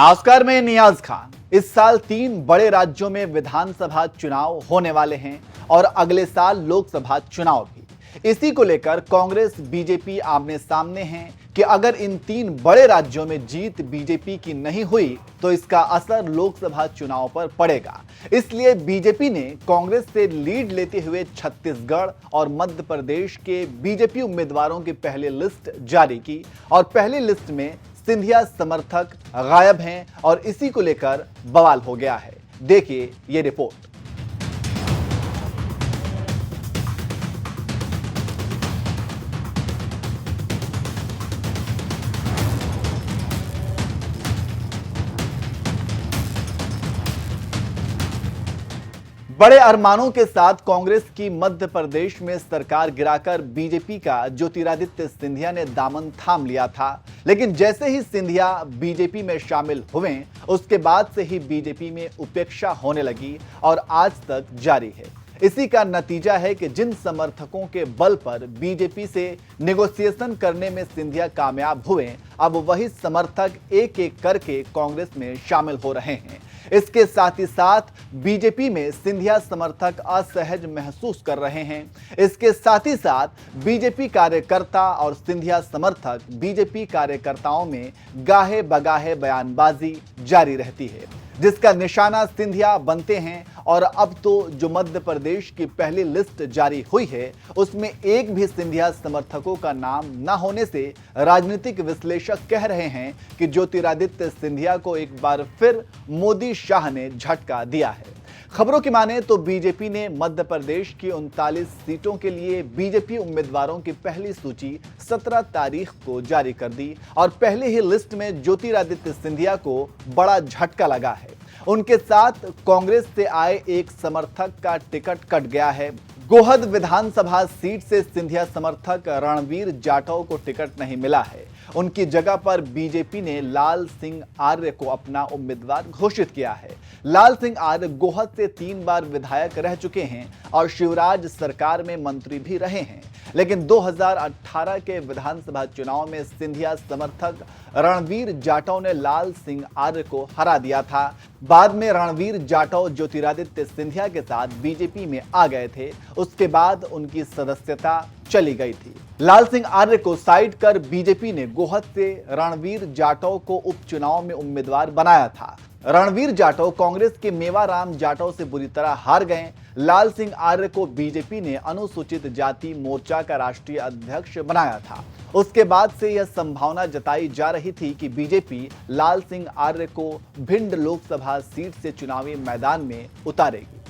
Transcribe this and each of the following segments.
Oscar में नियाज खान। इस साल 3 बड़े राज्यों में विधानसभा चुनाव होने वाले हैं और अगले साल लोकसभा चुनाव भी। इसी को लेकर कांग्रेस बीजेपी आमने सामने हैं कि अगर इन 3 बड़े राज्यों में जीत बीजेपी की नहीं हुई तो इसका असर लोकसभा चुनाव पर पड़ेगा। इसलिए बीजेपी ने कांग्रेस से लीड लेते हुए छत्तीसगढ़ और मध्य प्रदेश के बीजेपी उम्मीदवारों की पहली लिस्ट जारी की और पहली लिस्ट में सिंधिया समर्थक गायब हैं और इसी को लेकर बवाल हो गया है। देखिए ये रिपोर्ट। बड़े अरमानों के साथ कांग्रेस की मध्य प्रदेश में सरकार गिराकर बीजेपी का ज्योतिरादित्य सिंधिया ने दामन थाम लिया था, लेकिन जैसे ही सिंधिया बीजेपी में शामिल हुए उसके बाद से ही बीजेपी में उपेक्षा होने लगी और आज तक जारी है। इसी का नतीजा है कि जिन समर्थकों के बल पर बीजेपी से नेगोशिएशन करने में सिंधिया कामयाब हुए, अब वही समर्थक एक एक करके कांग्रेस में शामिल हो रहे हैं। इसके साथ ही साथ बीजेपी में सिंधिया समर्थक असहज महसूस कर रहे हैं। इसके साथ ही साथ बीजेपी कार्यकर्ता और सिंधिया समर्थक बीजेपी कार्यकर्ताओं में गाहे बगाहे बयानबाजी जारी रहती है, जिसका निशाना सिंधिया बनते हैं। और अब तो जो मध्य प्रदेश की पहली लिस्ट जारी हुई है उसमें एक भी सिंधिया समर्थकों का नाम न होने से राजनीतिक विश्लेषक कह रहे हैं कि ज्योतिरादित्य सिंधिया को एक बार फिर मोदी शाह ने झटका दिया है। खबरों की माने तो बीजेपी ने मध्य प्रदेश की 39 सीटों के लिए बीजेपी उम्मीदवारों की पहली सूची 17 तारीख को जारी कर दी और पहले ही लिस्ट में ज्योतिरादित्य सिंधिया को बड़ा झटका लगा है। उनके साथ कांग्रेस से आए एक समर्थक का टिकट कट गया है। गोहद विधानसभा सीट से सिंधिया समर्थक रणवीर जाटव को टिकट नहीं मिला है। उनकी जगह पर बीजेपी ने लाल सिंह आर्य को अपना उम्मीदवार घोषित किया है। लाल सिंह आर्य गोहद से 3 बार विधायक रह चुके हैं और शिवराज सरकार में मंत्री भी रहे हैं, लेकिन 2018 के विधानसभा चुनाव में सिंधिया समर्थक रणवीर जाटव ने लाल सिंह आर्य को हरा दिया था। बाद में रणवीर जाटव ज्योतिरादित्य सिंधिया के साथ बीजेपी में आ गए थे। उसके बाद उनकी सदस्यता चली गई थी। लाल सिंह आर्य को साइड कर बीजेपी ने गोहद से रणवीर जाटव को उपचुनाव में उम्मीदवार बनाया था। रणवीर जाटव कांग्रेस के मेवाराम जाटव से बुरी तरह हार गए। लाल सिंह आर्य को बीजेपी ने अनुसूचित जाति मोर्चा का राष्ट्रीय अध्यक्ष बनाया था। उसके बाद से यह संभावना जताई जा रही थी कि बीजेपी लाल सिंह आर्य को भिंड लोकसभा सीट से चुनावी मैदान में उतारेगी।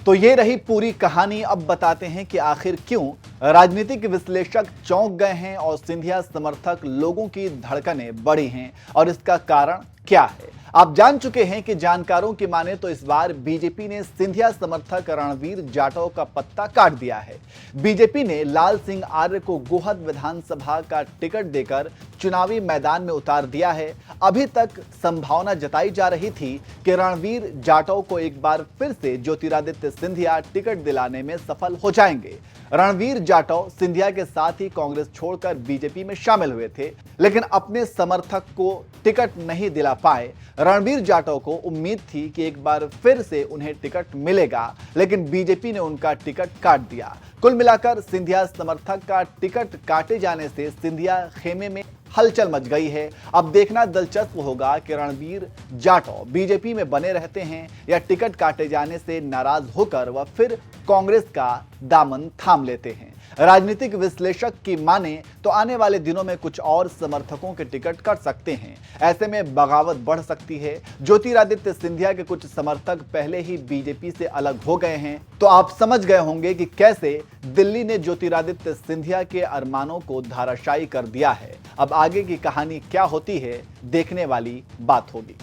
तो ये रही पूरी कहानी। अब बताते हैं कि आखिर क्यों राजनीतिक विश्लेषक चौंक गए हैं और सिंधिया समर्थक लोगों की धड़कनें बढ़ी हैं और इसका कारण क्या है। आप जान चुके हैं कि जानकारों की माने तो इस बार बीजेपी ने सिंधिया समर्थक रणवीर जाटव का पत्ता काट दिया है। बीजेपी ने लाल सिंह आर्य को गोहद विधानसभा का टिकट देकर चुनावी मैदान में उतार दिया है। अभी तक संभावना जताई जा रही थी कि रणवीर जाटव को एक बार फिर से ज्योतिरादित्य सिंधिया टिकट दिलाने में सफल हो जाएंगे। रणवीर जाटव सिंधिया के साथ ही कांग्रेस छोड़कर बीजेपी में शामिल हुए थे, लेकिन अपने समर्थक को टिकट नहीं दिला पाए। रणवीर जाटव को उम्मीद थी कि एक बार फिर से उन्हें टिकट मिलेगा, लेकिन बीजेपी ने उनका टिकट काट दिया। कुल मिलाकर सिंधिया समर्थक का टिकट काटे जाने से सिंधिया खेमे में हलचल मच गई है। अब देखना दिलचस्प होगा कि रणवीर जाटव बीजेपी में बने रहते हैं या टिकट काटे जाने से नाराज होकर वह फिर कांग्रेस का दामन थाम लेते हैं। राजनीतिक विश्लेषक की माने तो आने वाले दिनों में कुछ और समर्थकों के टिकट कट सकते हैं। ऐसे में बगावत बढ़ सकती है। ज्योतिरादित्य सिंधिया के कुछ समर्थक पहले ही बीजेपी से अलग हो गए हैं, तो आप समझ गए होंगे कि कैसे दिल्ली ने ज्योतिरादित्य सिंधिया के अरमानों को धाराशायी कर दिया है। अब आगे की कहानी क्या होती है, देखने वाली बात होगी।